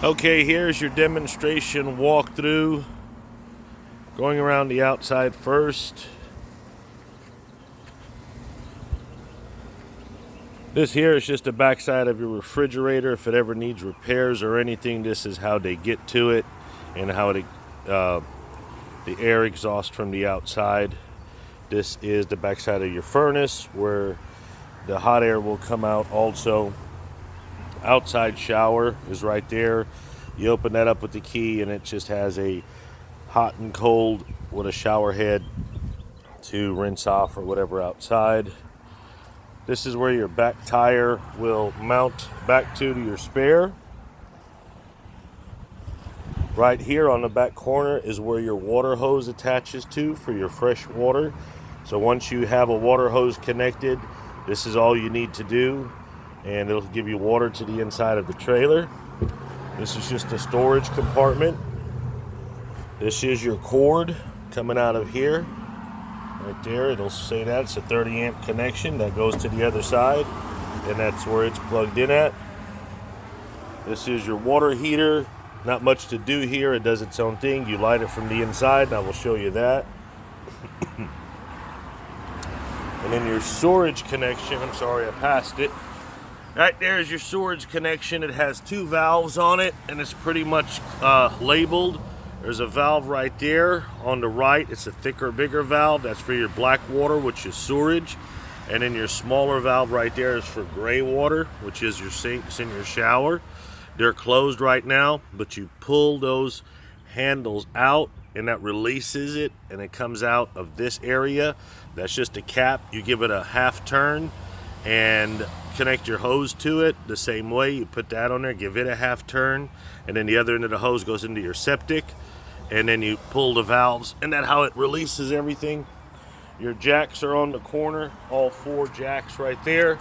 Okay, here's your demonstration walkthrough. Going around the outside first. This here is just the backside of your refrigerator. If it ever needs repairs or anything, this is how they get to it and how the air exhaust from the outside. This is the backside of your furnace where the hot air will come out also. Outside shower is right there. You open that up with the key and it just has a hot and cold with a shower head to rinse off or whatever outside. This is where your back tire will mount back to your spare. Right here on the back corner is where your water hose attaches to for your fresh water. So once you have a water hose connected, this is all you need to do, and it'll give you water to the inside of the trailer. This is just a storage compartment. This is your cord coming out of here. Right there, it'll say that it's a 30 amp connection that goes to the other side, and that's where it's plugged in at. This is your water heater. Not much to do here. It does its own thing. You light it from the inside, and I will show you that. And then your storage connection, I'm sorry I passed it. Right there is your storage connection. It has two valves on it, and it's pretty much labeled. There's a valve right there on the right. It's a thicker, bigger valve. That's for your black water, which is sewerage. And then your smaller valve right there is for gray water, which is your sinks in your shower. They're closed right now, but you pull those handles out and that releases it, and it comes out of this area. That's just a cap. You give it a half turn and connect your hose to it the same way. You put that on there, give it a half turn, and then the other end of the hose goes into your septic, and then you pull the valves, and that's how it releases everything. Your jacks are on the corner, all four jacks right there.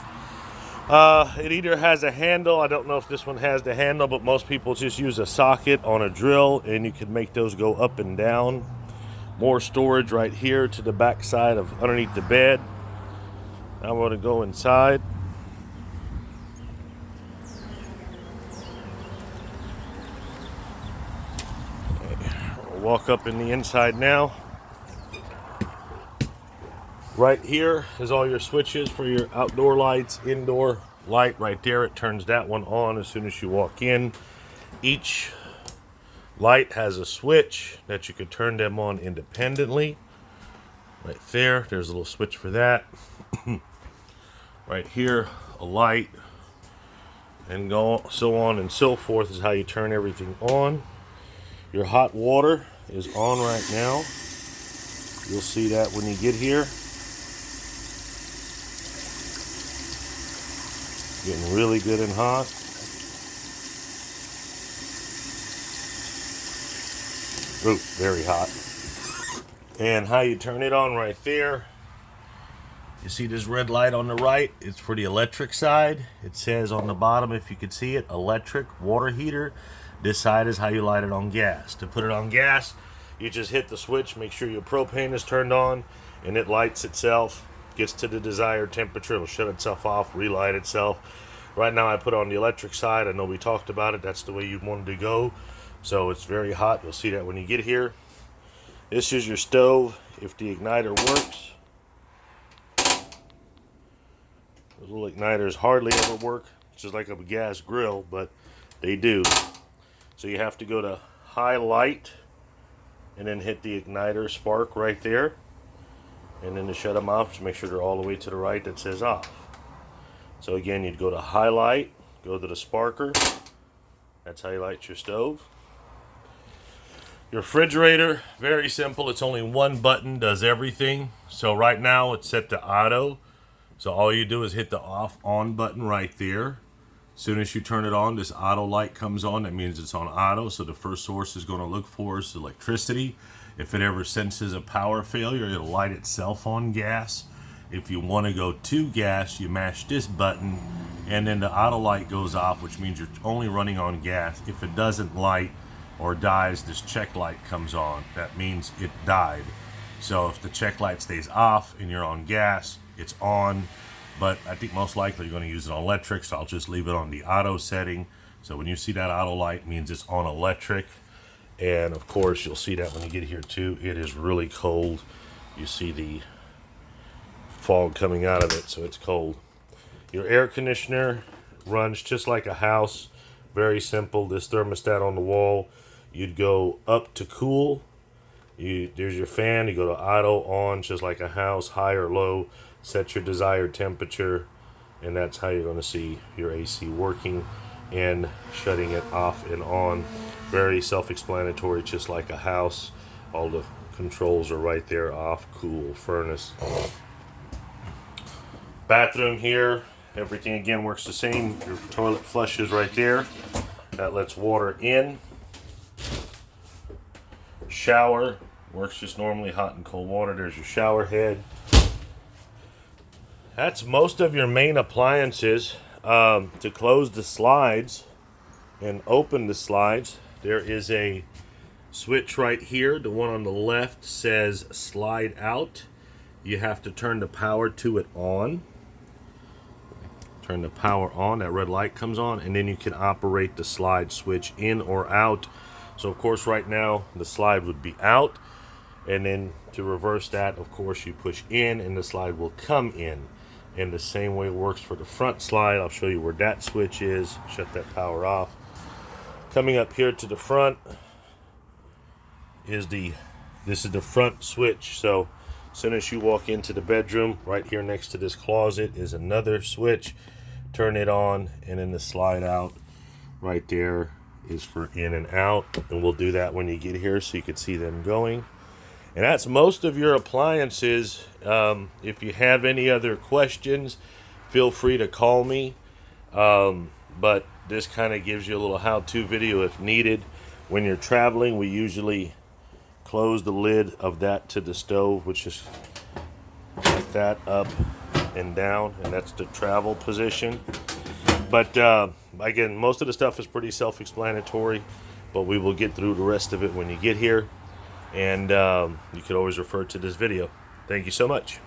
It either has a handle. I don't know if this one has the handle, but most people just use a socket on a drill, and you can make those go up and down. More storage right here to the back side of underneath the bed. I'm going to go inside. We'll walk up in the inside now. Right here is all your switches for your outdoor lights, indoor light right there. It turns that one on as soon as you walk in. Each light has a switch that you could turn them on independently. Right there, there's a little switch for that. Right here, a light, and so on and so forth is how you turn everything on. Your hot water is on right now. You'll see that when you get here. Getting really good and hot. Ooh, very hot. And how you turn it on right there. You see this red light on the right? It's for the electric side. It says on the bottom, if you could see it, electric water heater. This side is how you light it on gas. To put it on gas, you just hit the switch, make sure your propane is turned on, and it lights itself. Gets to the desired temperature, it'll shut itself off, relight itself. Right now I put on the electric side. I know we talked about it. That's the way you wanted to go. So it's very hot. You'll see that when you get here. This is your stove. If the igniter works. Those little igniters hardly ever work. It's just like a gas grill, but they do. So you have to go to high light and then hit the igniter spark right there. And then to shut them off, just make sure they're all the way to the right that says off. So again, you'd go to highlight, go to the sparker. That's how you light your stove. Your refrigerator, very simple. It's only one button, does everything. So right now it's set to auto. So all you do is hit the off on button right there. As soon as you turn it on, this auto light comes on. That means it's on auto. So the first source is going to look for is electricity. If it ever senses a power failure, it'll light itself on gas. If you want to go to gas, you mash this button, and then the auto light goes off, which means you're only running on gas. If it doesn't light or dies, this check light comes on. That means it died. So if the check light stays off and you're on gas, it's on. But I think most likely you're going to use it on electric, so I'll just leave it on the auto setting. So when you see that auto light, it means it's on electric. And of course, you'll see that when you get here too. It is really cold. You see the fog coming out of it, so it's cold. Your air conditioner runs just like a house. Very simple. This thermostat on the wall, you'd go up to cool. There's your fan. You go to idle, on, just like a house, high or low. Set your desired temperature, and that's how you're going to see your AC working and shutting it off and on. Very self-explanatory, just like a house. All the controls are right there: off, cool, furnace. Bathroom here, everything again works the same. Your toilet flushes right there. That lets water in. Shower works just normally, hot and cold water. There's your shower head. That's most of your main appliances. To close the slides and open the slides, there is a switch right here. The one on the left says slide out. You have to turn the power to it on. Turn the power on, that red light comes on, and then you can operate the slide switch in or out. So of course right now the slide would be out, and then to reverse that, of course, you push in and the slide will come in. And the same way it works for the front slide. I'll show you where that switch is. Shut that power off. Coming up here to the front is this is the front switch. So as soon as you walk into the bedroom, right here next to this closet is another switch. Turn it on, and then the slide out right there is for in and out. And we'll do that when you get here so you can see them going. And that's most of your appliances. If you have any other questions, feel free to call me. But this kind of gives you a little how-to video if needed. When you're traveling, we usually close the lid of that to the stove, which is like that, up and down, and that's the travel position. But again, most of the stuff is pretty self-explanatory, but we will get through the rest of it when you get here. And you can always refer to this video. Thank you so much.